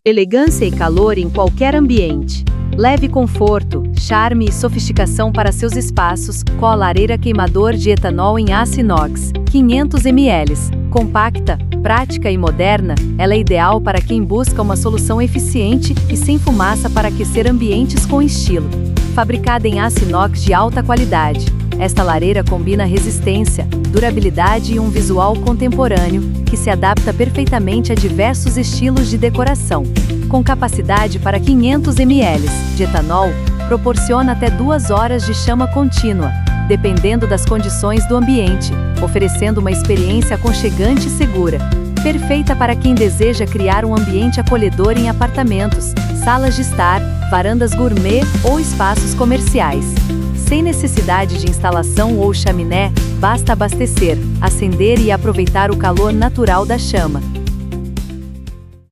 Elegância e calor em qualquer ambiente. Leve conforto, charme e sofisticação para seus espaços, com a lareira queimador de etanol em aço inox, 500 ml. Compacta, prática e moderna, ela é ideal para quem busca uma solução eficiente e sem fumaça para aquecer ambientes com estilo. Fabricada em aço inox de alta qualidade, esta lareira combina resistência, durabilidade e um visual contemporâneo, que se adapta perfeitamente a diversos estilos de decoração. Com capacidade para 500 ml de etanol, proporciona até 2 horas de chama contínua, dependendo das condições do ambiente, oferecendo uma experiência aconchegante e segura. Perfeita para quem deseja criar um ambiente acolhedor em apartamentos, salas de estar, varandas gourmet ou espaços comerciais. Sem necessidade de instalação ou chaminé, basta abastecer, acender e aproveitar o calor natural da chama.